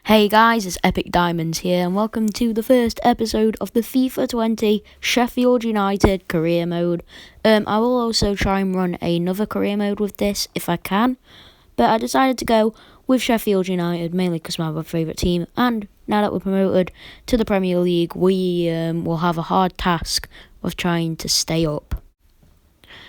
Hey guys, it's Epic Diamonds here and welcome to the first episode of the FIFA 20 Sheffield United career mode. I will also try and run another career mode with this if I can, but I decided to go with Sheffield United mainly because I'm my favourite team, and now that we're promoted to the Premier League, we will have a hard task of trying to stay up.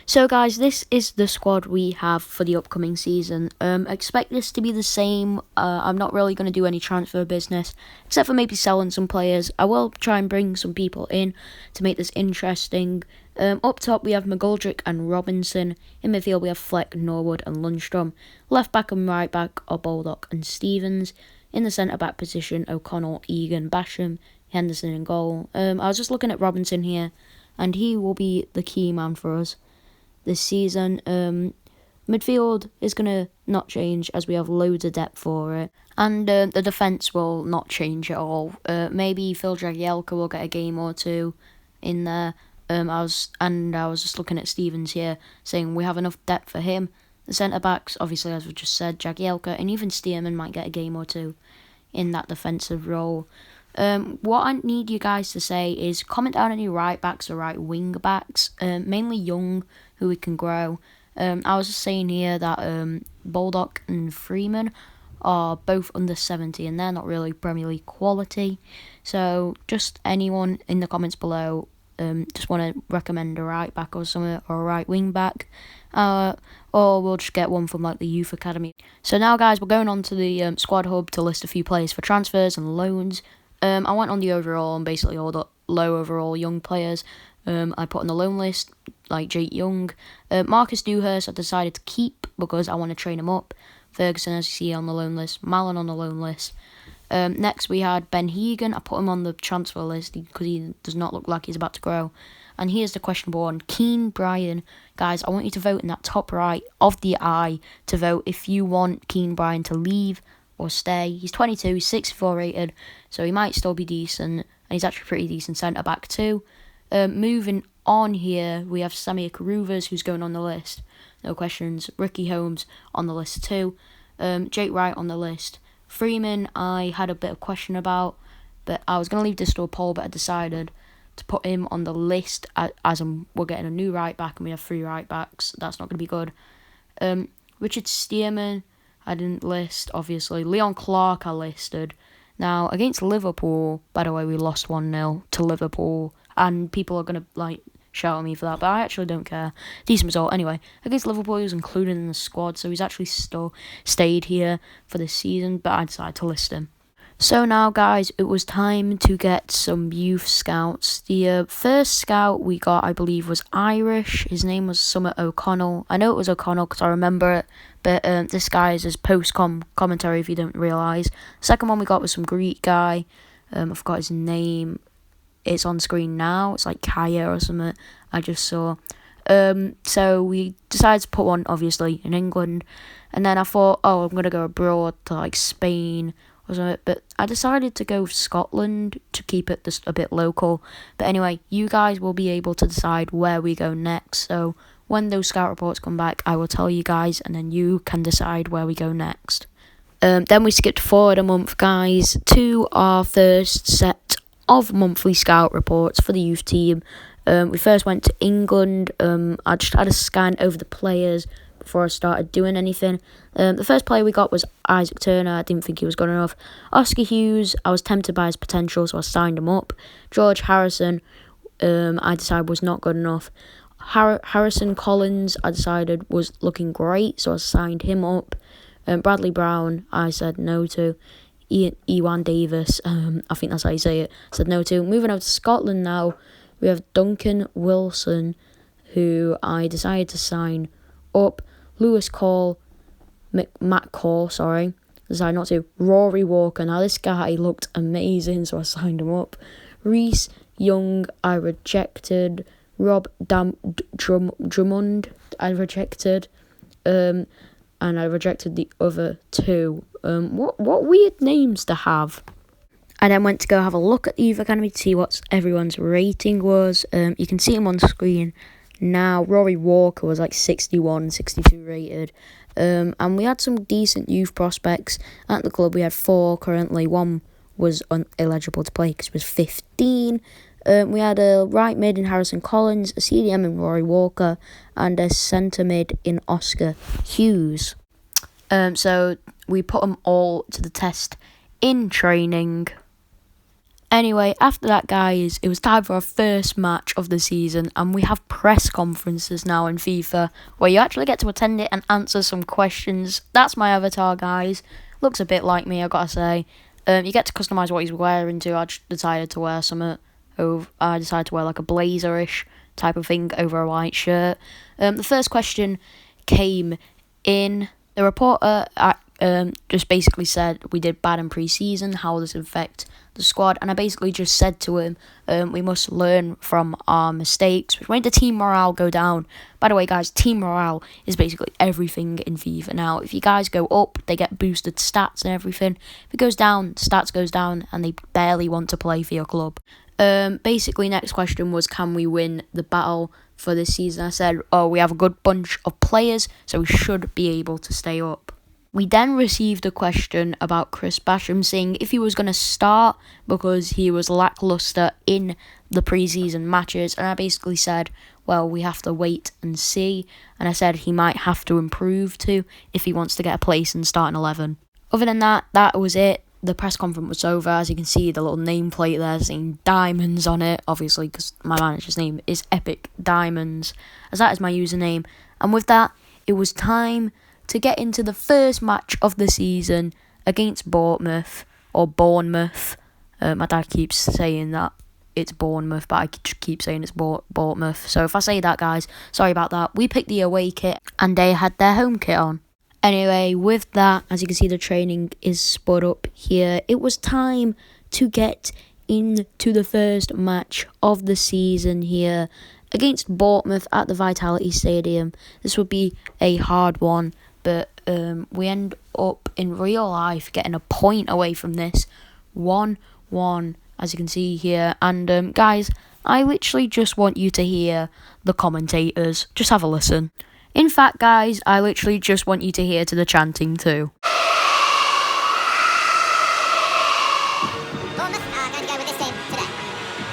So guys, this is the squad we have for the upcoming season. Expect this to be the same. I'm not really going to do any transfer business, except for maybe selling some players. I will try and bring some people in to make this interesting. Up top we have McGoldrick and Robinson. In midfield we have Fleck, Norwood and Lundstrom. Left back and right back are Baldock and Stevens. In the centre back position, O'Connell, Egan, Basham, Henderson in goal. I was just looking at Robinson here, and he will be the key man for us this season. Midfield is going to not change as we have loads of depth for it, and the defence will not change at all. Maybe Phil Jagielka will get a game or two in there. I was just looking at Stevens here, saying we have enough depth for him. The centre backs, obviously, as we just said, Jagielka, and even Stearman might get a game or two in that defensive role. What I need you guys to say is comment down any right backs or right wing backs, mainly young, who we can grow. I was just saying here that Baldock and Freeman are both under 70 and they're not really Premier League quality. So just anyone in the comments below just want to recommend a right back or something, or a right wing back, or we'll just get one from like the youth academy. So now guys, we're going on to the squad hub to list a few players for transfers and loans. I went on the overall and basically all the low overall young players. I put on the loan list like Jake Young. Marcus Dewhurst I decided to keep because I want to train him up. Ferguson, as you see, on the loan list. Mallon on the loan list. Next we had Ben Hegan. I put him on the transfer list because he does not look like he's about to grow. And here's the questionable one, Keane Bryan. Guys, I want you to vote in that top right of the eye to vote if you want Keane Bryan to leave or stay. He's 22, he's 64 rated, so he might still be decent, and he's actually pretty decent centre back too. Moving on here, we have Samir Carruthers, who's going on the list. No questions. Ricky Holmes on the list too. Jake Wright on the list. Freeman, I had a bit of question about, but I was going to leave this to a poll, but I decided to put him on the list as we're getting a new right back, and we have 3 right backs. That's not going to be good. Richard Stearman, I didn't list, obviously. Leon Clark, I listed. Now, against Liverpool, by the way, we lost 1-0 to Liverpool, and people are going to, shout at me for that, but I actually don't care. Decent result. Anyway, against Liverpool, he was included in the squad, so he's actually still stayed here for this season, but I decided to list him. So now, guys, it was time to get some youth scouts. The first scout we got, I believe, was Irish. His name was Summit O'Connell. I know it was O'Connell because I remember it, but this guy is his post-commentary if you don't realise. Second one we got was some Greek guy. I forgot his name. It's on screen now. It's like Kaya or something I just saw. So we decided to put one, obviously, in England. And then I thought, I'm going to go abroad to, like, Spain or something. But I decided to go with Scotland to keep it just a bit local. But anyway, you guys will be able to decide where we go next. So when those scout reports come back, I will tell you guys, and then you can decide where we go next. Then we skipped forward a month, guys, to our first set of monthly scout reports for the youth team. We first went to England. I just had a scan over the players before I started doing anything. The first player we got was Isaac Turner. I didn't think he was good enough. Oscar Hughes, I was tempted by his potential, so I signed him up. George Harrison, I decided was not good enough. Harrison Collins, I decided was looking great, so I signed him up. Bradley Brown, I said no to. Ewan Davis, I think that's how you say it, said no to. Moving over to Scotland now, we have Duncan Wilson, who I decided to sign up. Lewis Call, Matt Call, decided not to. Rory Walker, now this guy looked amazing, so I signed him up. Reece Young, I rejected. Rob Drummond, I rejected. And I rejected the other 2. What weird names to have. I then went to go have a look at the youth academy to see what everyone's rating was. You can see him on screen now. Rory Walker was like 61, 62 rated. And we had some decent youth prospects at the club. We had 4 currently. 1 was ineligible to play because he was 15. We had a right mid in Harrison Collins, a CDM in Rory Walker, and a centre mid in Oscar Hughes. So we put them all to the test in training. Anyway, after that, guys, it was time for our first match of the season, and we have press conferences now in FIFA where you actually get to attend it and answer some questions. That's my avatar, guys. Looks a bit like me, I gotta say. You get to customise what he's wearing too. I just decided to wear something. I decided to wear like a blazer-ish type of thing over a white shirt. The first question came in. The reporter just basically said we did bad in pre-season. How does it affect the squad? And I basically just said to him, we must learn from our mistakes, which made the team morale go down. By the way, guys, team morale is basically everything in FIFA now. If you guys go up, they get boosted stats and everything. If it goes down, stats goes down, and they barely want to play for your club. Basically, next question was, can we win the battle for this season? I said, we have a good bunch of players, so we should be able to stay up. We then received a question about Chris Basham, saying if he was going to start because he was lacklustre in the pre-season matches. And I basically said, well, we have to wait and see. And I said he might have to improve too if he wants to get a place in starting 11. Other than that, that was it. The press conference was over. As you can see, the little nameplate there saying Diamonds on it, obviously, because my manager's name is Epic Diamonds, as that is my username. And with that, it was time to get into the first match of the season against Bournemouth, or Bournemouth. My dad keeps saying that it's Bournemouth, but I just keep saying it's Bournemouth. So if I say that, guys, sorry about that. We picked the away kit, and they had their home kit on. Anyway, with that, as you can see, the training is sped up here. It was time to get into the first match of the season here against Bournemouth at the Vitality Stadium. This would be a hard one, but we end up in real life getting a point away from this. 1-1, as you can see here. And guys, I literally just want you to hear the commentators. Just have a listen. In fact, guys, I literally just want you to hear to the chanting too. Bournemouth are going to go with this team today.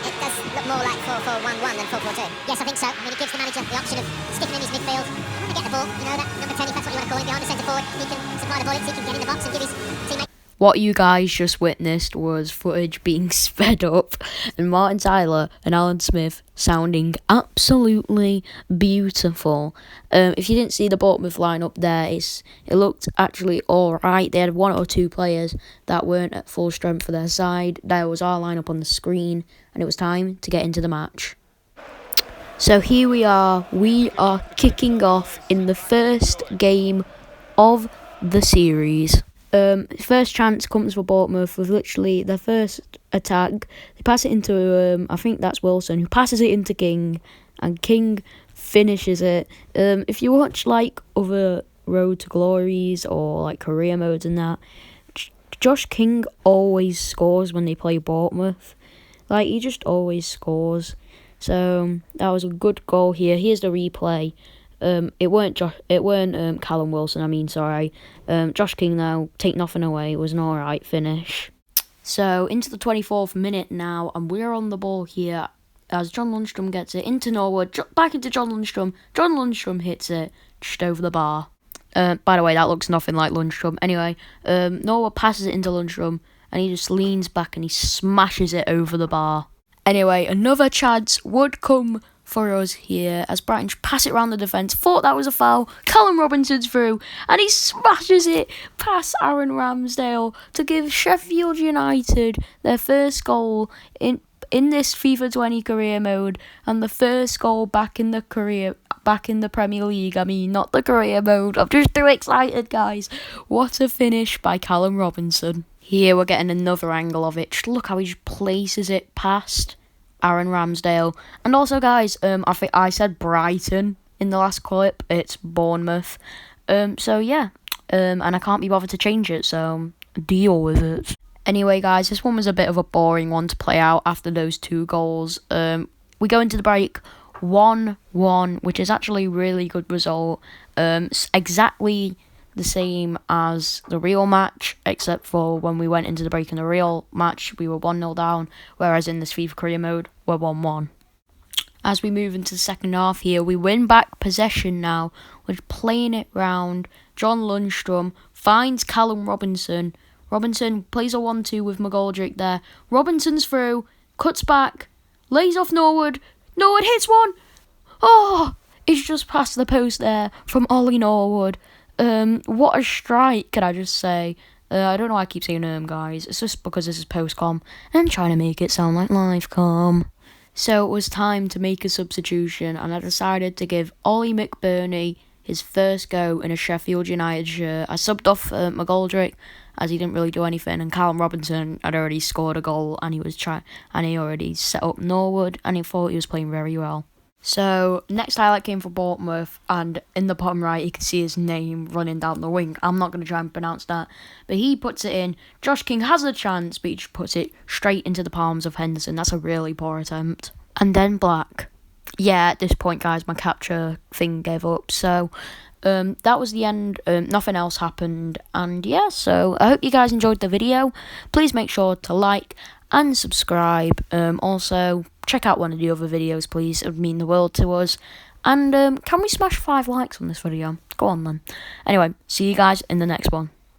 It does look more like 4-4-1-1 than 4-4-2. Yes, I think so. I mean, it gives the manager the option of sticking in his midfield. When they get the ball, you know, that number 10, if that's what you want to call him, behind the centre forward, he can supply the bullets, he can get in the box and give his teammate. What you guys just witnessed was footage being sped up and Martin Tyler and Alan Smith sounding absolutely beautiful. If you didn't see the Bournemouth lineup there, it looked actually alright. They had 1 or 2 players that weren't at full strength for their side. There was our lineup on the screen, and it was time to get into the match. So here we are kicking off in the first game of the series. First chance comes for Bournemouth with literally their first attack. They pass it into, I think that's Wilson, who passes it into King, and King finishes it. If you watch like other Road to Glories or like career modes and that, Josh King always scores when they play Bournemouth. Like, he just always scores. So that was a good goal here. Here's the replay. It weren't Callum Wilson, sorry. Josh King, though, take nothing away. It was an alright finish. So, into the 24th minute now, and we're on the ball here as John Lundstrom gets it into Norwood, back into John Lundstrom. John Lundstrom hits it just over the bar. By the way, that looks nothing like Lundstrom. Anyway, Norwood passes it into Lundstrom, and he just leans back and he smashes it over the bar. Anyway, another chance would come for us here as Brighton pass it around the defence. Thought that was a foul. Callum Robinson's through and he smashes it past Aaron Ramsdale to give Sheffield United their first goal in this FIFA 20 career mode, and the first goal back in the Premier League. Not the career mode. I'm just too excited, guys. What a finish by Callum Robinson. Here we're getting another angle of it. Just look how he just places it past Aaron Ramsdale. And also, guys, I think I said Brighton in the last clip. It's Bournemouth. So yeah, and I can't be bothered to change it, so deal with it. Anyway, guys, this one was a bit of a boring one to play out after those 2 goals. We go into the break 1-1, which is actually a really good result. Exactly the same as the real match, except for when we went into the break in the real match, we were 1-0 down, whereas in this FIFA career mode, we're 1-1. As we move into the second half here, we win back possession now. We're playing it round. John Lundstrom finds Callum Robinson. Robinson plays a 1-2 with McGoldrick there. Robinson's through, cuts back, lays off Norwood. Norwood hits one. Oh, it's just past the post there from Ollie Norwood. What a strike, can I just say. I don't know why I keep saying guys. It's just because this is post-com. And I'm trying to make it sound like live-com. So it was time to make a substitution, and I decided to give Ollie McBurney his first go in a Sheffield United shirt. I subbed off McGoldrick as he didn't really do anything, and Callum Robinson had already scored a goal, and he already set up Norwood, and he thought he was playing very well. So next highlight came for Bournemouth, and in the bottom right you can see his name running down the wing. I'm not going to try and pronounce that, but he puts it in. Josh King has a chance, but he just puts it straight into the palms of Henderson. That's a really poor attempt. And then Black. Yeah, at this point, guys, my capture thing gave up. So that was the end. Nothing else happened. And yeah, so I hope you guys enjoyed the video. Please make sure to like and subscribe. Also, check out one of the other videos, please. It would mean the world to us. And can we smash 5 likes on this video? Go on, then. Anyway, see you guys in the next one.